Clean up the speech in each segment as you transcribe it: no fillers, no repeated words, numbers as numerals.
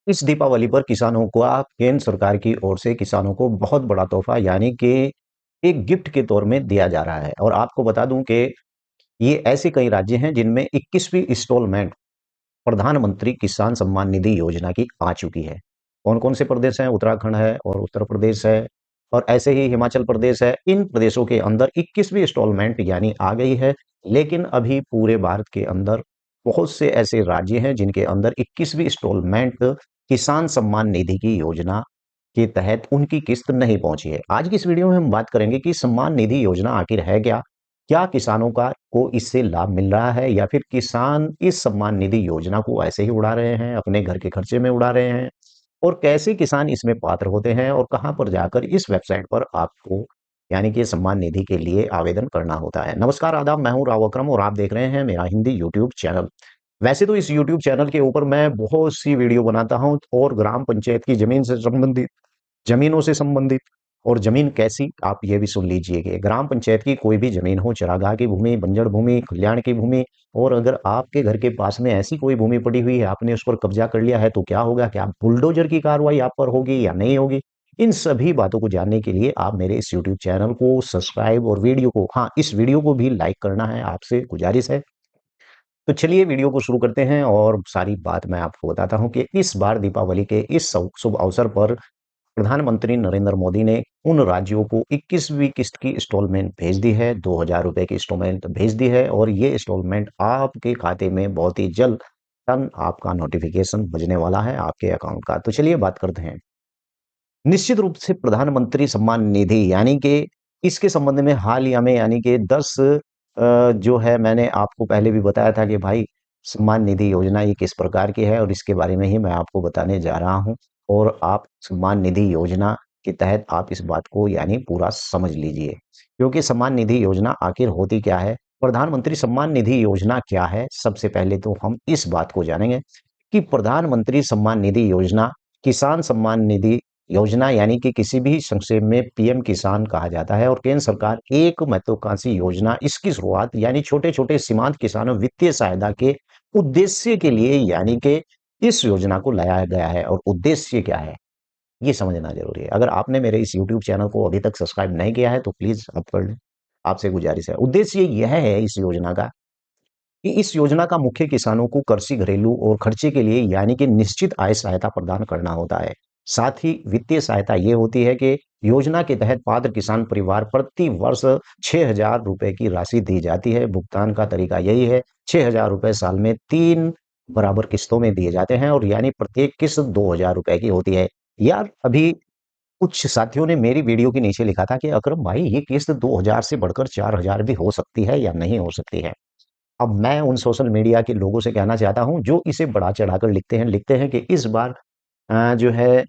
इस दीपावली पर किसानों को केंद्र सरकार की ओर से किसानों को बहुत बड़ा तोहफा यानी कि एक गिफ्ट के तौर में दिया जा रहा है। और आपको बता दूं कि ये ऐसे कई राज्य हैं जिनमें 21वीं इंस्टॉलमेंट प्रधानमंत्री किसान सम्मान निधि योजना की आ चुकी है। कौन कौन से प्रदेश हैं? उत्तराखंड है और उत्तर प्रदेश है और ऐसे ही हिमाचल प्रदेश है। इन प्रदेशों के अंदर 21वीं इंस्टॉलमेंट यानी आ गई है। लेकिन अभी पूरे भारत के अंदर बहुत से ऐसे राज्य हैं जिनके अंदर 21वीं इंस्टॉलमेंट किसान सम्मान निधि की योजना के तहत उनकी किस्त नहीं पहुंची है। आज की इस वीडियो में हम बात करेंगे कि सम्मान निधि योजना आखिर है क्या? क्या किसानों का को इससे लाभ मिल रहा है या फिर किसान इस सम्मान निधि योजना को ऐसे ही उड़ा रहे हैं, अपने घर के खर्चे में उड़ा रहे हैं? और कैसे किसान इसमें पात्र होते हैं और कहां पर जाकर इस वेबसाइट पर आपको यानी कि सम्मान निधि के लिए आवेदन करना होता है? नमस्कार, आदाब, मैं हूं राव अकरम और आप देख रहे हैं मेरा हिंदी यूट्यूब चैनल। वैसे तो इस यूट्यूब चैनल के ऊपर मैं बहुत सी वीडियो बनाता हूं और ग्राम पंचायत की जमीनों से संबंधित और जमीन कैसी, आप ये भी सुन लीजिए कि ग्राम पंचायत की कोई भी जमीन हो, चरागाह की भूमि, बंजर भूमि, कल्याण की भूमि, और अगर आपके घर के पास में ऐसी कोई भूमि पड़ी हुई है, आपने उस पर कब्जा कर लिया है, तो क्या होगा? क्या बुलडोजर की कार्रवाई आप पर होगी या नहीं होगी? इन सभी बातों को जानने के लिए आप मेरे इस यूट्यूब चैनल को सब्सक्राइब और वीडियो को, हाँ, इस वीडियो को भी लाइक करना है, आपसे गुजारिश है। तो चलिए वीडियो को शुरू करते हैं और सारी बात मैं आपको बताता हूं कि इस बार दीपावली के इस शुभ अवसर पर प्रधानमंत्री नरेंद्र मोदी ने उन राज्यों को 21वीं किस्त की इंस्टॉलमेंट भेज दी है, 2000 रुपए की इंस्टॉलमेंट भेज दी है और ये इंस्टॉलमेंट आपके खाते में बहुत ही जल्द आपका नोटिफिकेशन बजने वाला है आपके अकाउंट का। तो चलिए बात करते हैं। निश्चित रूप से प्रधानमंत्री सम्मान निधि यानी कि इसके संबंध में हालिया में यानी कि 10 जो है, मैंने आपको पहले भी बताया था कि भाई सम्मान निधि योजना ये किस प्रकार की है और इसके बारे में ही मैं आपको बताने जा रहा हूं। और आप सम्मान निधि योजना के तहत आप इस बात को यानी पूरा समझ लीजिए, क्योंकि सम्मान निधि योजना आखिर होती क्या है, प्रधानमंत्री सम्मान निधि योजना क्या है। सबसे पहले तो हम इस बात को जानेंगे कि प्रधानमंत्री सम्मान निधि योजना किसान सम्मान निधि योजना यानी कि किसी भी संक्षेप में पीएम किसान कहा जाता है और केंद्र सरकार एक महत्वाकांक्षी योजना, इसकी शुरुआत यानी छोटे छोटे सीमांत किसानों वित्तीय सहायता के उद्देश्य के लिए यानी कि इस योजना को लाया गया है। और उद्देश्य क्या है ये समझना जरूरी है। अगर आपने मेरे इस यूट्यूब चैनल को अभी तक सब्सक्राइब नहीं किया है तो प्लीज आप कर लें, आपसे गुजारिश है। उद्देश्य यह है इस योजना का कि इस योजना का मुख्य किसानों को कृषि, घरेलू और खर्चे के लिए यानी कि निश्चित आय सहायता प्रदान करना होता है। साथ ही वित्तीय सहायता ये होती है कि योजना के तहत पात्र किसान परिवार प्रति वर्ष 6,000 रुपए की राशि दी जाती है। भुगतान का तरीका यही है, 6,000 रुपए साल में 3 बराबर किस्तों में दिए जाते हैं और यानी प्रत्येक किस्त 2,000 रुपए की होती है। यार, अभी कुछ साथियों ने मेरी वीडियो के नीचे लिखा था कि अकरम भाई, ये किस्त 2,000 से बढ़कर 4,000 भी हो सकती है या नहीं हो सकती है? अब मैं उन सोशल मीडिया के लोगों से कहना चाहता हूं जो इसे बढ़ा चढ़ाकर लिखते हैं कि इस बार जो है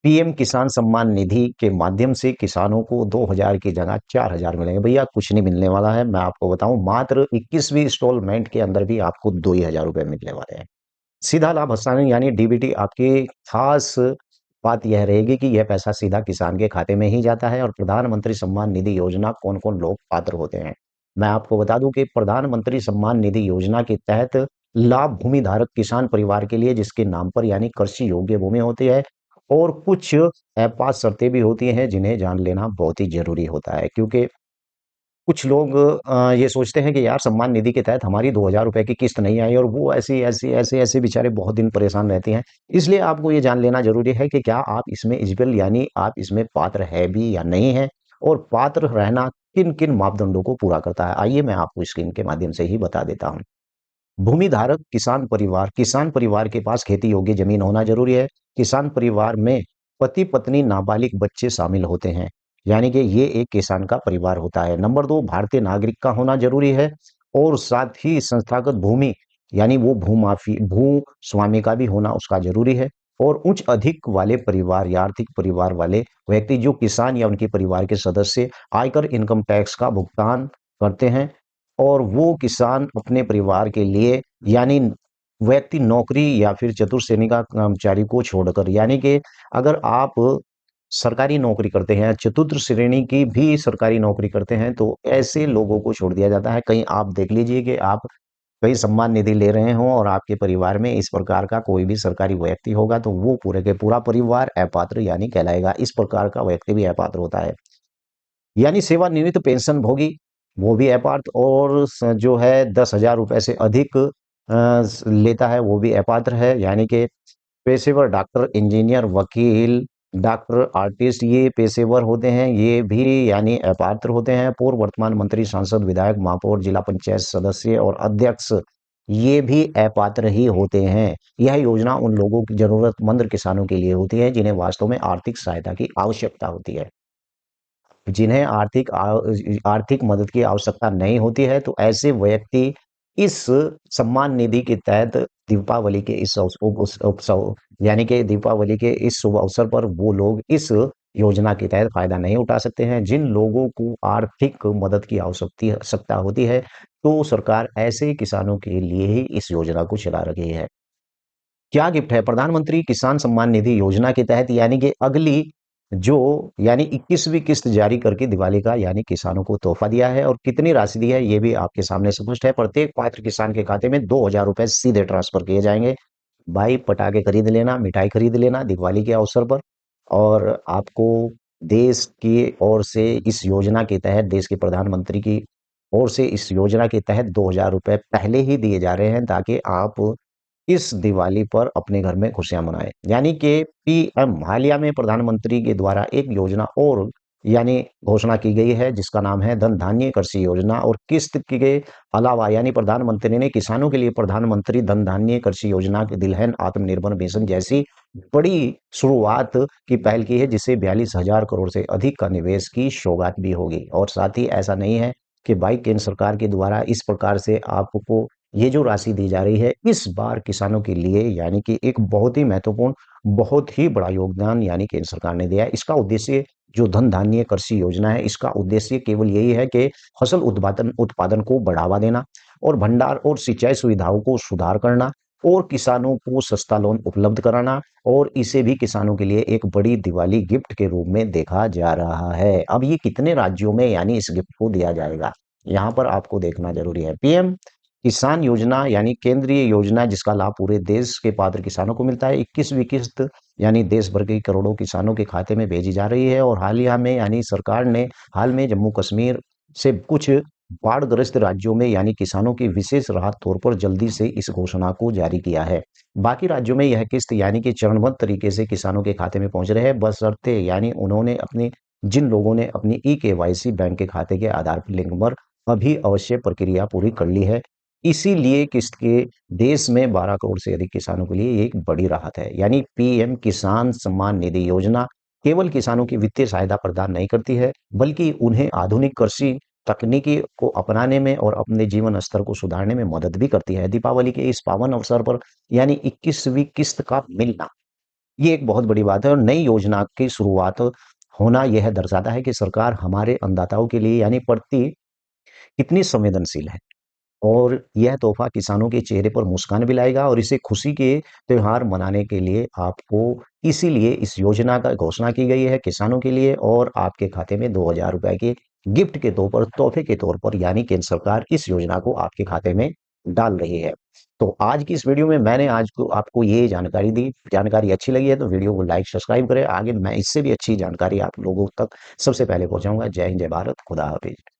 पीएम किसान सम्मान निधि के माध्यम से किसानों को 2,000 की जगह 4,000 मिलेंगे। भैया, कुछ नहीं मिलने वाला है। मैं आपको बताऊं, मात्र 21वीं इंस्टॉलमेंट के अंदर भी आपको 2,000 रुपए मिलने वाले हैं। सीधा लाभ हस्तांतरण यानी डीबीटी आपकी खास बात यह रहेगी कि यह पैसा सीधा किसान के खाते में ही जाता है। और प्रधानमंत्री सम्मान निधि योजना कौन कौन लोग पात्र होते हैं, मैं आपको बता दूं कि प्रधानमंत्री सम्मान निधि योजना के तहत लाभ भूमि धारक किसान परिवार के लिए जिसके नाम पर यानी कृषि योग्य भूमि होती है। और कुछ 5 शर्तें भी होती हैं जिन्हें जान लेना बहुत ही जरूरी होता है, क्योंकि कुछ लोग ये सोचते हैं कि यार सम्मान निधि के तहत हमारी 2,000 रुपए की किस्त नहीं आई और वो ऐसे बेचारे बहुत दिन परेशान रहते हैं। इसलिए आपको ये जान लेना जरूरी है कि क्या आप इसमें एलिजिबल यानी आप इसमें पात्र है भी या नहीं है, और पात्र रहना किन किन मापदंडों को पूरा करता है, आइए मैं आपको स्क्रीन के माध्यम से ही बता देता हूँ। भूमि धारक किसान परिवार के पास खेती योग्य जमीन होना जरूरी है। किसान परिवार में पति पत्नी नाबालिग बच्चे शामिल होते हैं, यानी कि ये एक किसान का परिवार होता है। नंबर 2, भारतीय नागरिक का होना जरूरी है। और साथ ही संस्थागत भूमि यानी वो भू स्वामी का भी होना उसका जरूरी है। और उच्च अधिक वाले परिवार या आर्थिक परिवार वाले व्यक्ति जो किसान या उनके परिवार के सदस्य आयकर इनकम टैक्स का भुगतान करते हैं। और वो किसान अपने परिवार के लिए यानी व्यक्ति नौकरी या फिर चतुर्श्रेणी का कर्मचारी को छोड़कर, यानी कि अगर आप सरकारी नौकरी करते हैं, चतुर्थ श्रेणी की भी सरकारी नौकरी करते हैं, तो ऐसे लोगों को छोड़ दिया जाता है। कहीं आप देख लीजिए कि आप कहीं सम्मान निधि ले रहे हों और आपके परिवार में इस प्रकार का कोई भी सरकारी व्यक्ति होगा तो वो पूरे के पूरा परिवार अपात्र यानी कहलाएगा। इस प्रकार का व्यक्ति भी अपात्र होता है। यानी सेवानिवृत्त पेंशन भोगी वो भी अपात्र, और जो है 10,000 रुपए से अधिक लेता है वो भी अपात्र है। यानी कि पेशेवर डॉक्टर, इंजीनियर, वकील, डॉक्टर, आर्टिस्ट ये पेशेवर होते हैं, ये भी यानी अपात्र होते हैं। पूर्व वर्तमान मंत्री, सांसद, विधायक, महापौर, जिला पंचायत सदस्य और अध्यक्ष ये भी अपात्र ही होते हैं। यह योजना उन लोगों की, जरूरतमंद किसानों के लिए होती है जिन्हें वास्तव में आर्थिक सहायता की आवश्यकता होती है। जिन्हें आर्थिक मदद की आवश्यकता नहीं होती है, तो ऐसे व्यक्ति इस सम्मान निधि के तहत दीपावली के इस उत्सव यानी कि दीपावली के इस शुभ अवसर पर वो लोग इस योजना के तहत फायदा नहीं उठा सकते हैं। जिन लोगों को आर्थिक मदद की आवश्यकता होती है, तो सरकार ऐसे किसानों के लिए ही इस योजना को चला रही है। क्या गिफ्ट है? प्रधानमंत्री किसान सम्मान निधि योजना के तहत यानी कि अगली जो यानी 21वीं किस्त जारी करके दिवाली का यानी किसानों को तोहफा दिया है, और कितनी राशि दी है ये भी आपके सामने स्पष्ट है। प्रत्येक पात्र किसान के खाते में 2,000 रुपए सीधे ट्रांसफर किए जाएंगे। भाई पटाखे खरीद लेना, मिठाई खरीद लेना दिवाली के अवसर पर। और आपको देश की ओर से इस योजना के तहत, देश के प्रधानमंत्री की ओर से इस योजना के तहत 2,000 रुपए पहले ही दिए जा रहे हैं, ताकि आप इस दिवाली पर अपने घर में खुशियां मनाएं। यानी कि पीएम, हालिया में प्रधानमंत्री के द्वारा एक योजना और यानी घोषणा की गई है जिसका नाम है धन धान्य कृषि योजना। और किस्त के अलावा यानी प्रधानमंत्री ने किसानों के लिए प्रधानमंत्री धन धान्य कृषि योजना के दिलहन आत्मनिर्भर मिशन जैसी बड़ी शुरुआत की पहल की है, जिससे 42,000 करोड़ से अधिक का निवेश की सौगात भी होगी। और साथ ही ऐसा नहीं है कि भाई केंद्र सरकार के द्वारा इस प्रकार से आपको ये जो राशि दी जा रही है इस बार किसानों के लिए यानी कि एक बहुत ही महत्वपूर्ण, बहुत ही बड़ा योगदान यानी केंद्र सरकार ने दिया है। इसका उद्देश्य, जो धन धान्य कृषि योजना है, इसका उद्देश्य केवल यही है कि फसल उत्पादन उत्पादन को बढ़ावा देना और भंडार और सिंचाई सुविधाओं को सुधार करना और किसानों को सस्ता लोन उपलब्ध कराना। और इसे भी किसानों के लिए एक बड़ी दिवाली गिफ्ट के रूप में देखा जा रहा है। अब ये कितने राज्यों में यानी इस गिफ्ट को दिया जाएगा, यहाँ पर आपको देखना जरूरी है। पीएम किसान योजना यानी केंद्रीय योजना जिसका लाभ पूरे देश के पात्र किसानों को मिलता है। 21वीं किस्त यानी देश भर के करोड़ों किसानों के खाते में भेजी जा रही है। और हालिया में यानी सरकार ने हाल में जम्मू कश्मीर से कुछ बाढ़ग्रस्त राज्यों में यानी किसानों की विशेष राहत तौर पर जल्दी से इस घोषणा को जारी किया है। बाकी राज्यों में यह किस्त यानी कि चरणबद्ध तरीके से किसानों के खाते में पहुंच रहे हैं, बशर्ते यानी उन्होंने अपने, जिन लोगों ने अपनी ई-केवाईसी बैंक के खाते के आधार लिंक पर अभी अवश्य प्रक्रिया पूरी कर ली है। इसीलिए किस्त के देश में 12 करोड़ से अधिक किसानों के लिए एक बड़ी राहत है। यानी पीएम किसान सम्मान निधि योजना केवल किसानों की वित्तीय सहायता प्रदान नहीं करती है, बल्कि उन्हें आधुनिक कृषि तकनीकी को अपनाने में और अपने जीवन स्तर को सुधारने में मदद भी करती है। दीपावली के इस पावन अवसर पर यानी 21वीं किस्त का मिलना, ये एक बहुत बड़ी बात है। और नई योजना की शुरुआत होना यह दर्शाता है कि सरकार हमारे अन्नदाताओं के लिए यानी प्रति कितनी संवेदनशील है। और यह तोहफा किसानों के चेहरे पर मुस्कान भी लाएगा, और इसे खुशी के त्योहार मनाने के लिए आपको, इसीलिए इस योजना का घोषणा की गई है किसानों के लिए। और आपके खाते में 2,000 रुपए के गिफ्ट के तौर पर, तोहफे के तौर पर यानी केंद्र सरकार इस योजना को आपके खाते में डाल रही है। तो आज की इस वीडियो में मैंने आज को आपको ये जानकारी दी। जानकारी अच्छी लगी है तो वीडियो को लाइक सब्सक्राइब करें। आगे मैं इससे भी अच्छी जानकारी आप लोगों तक सबसे पहले पहुंचाऊंगा। जय हिंद, जय भारत, खुदा हाफिज।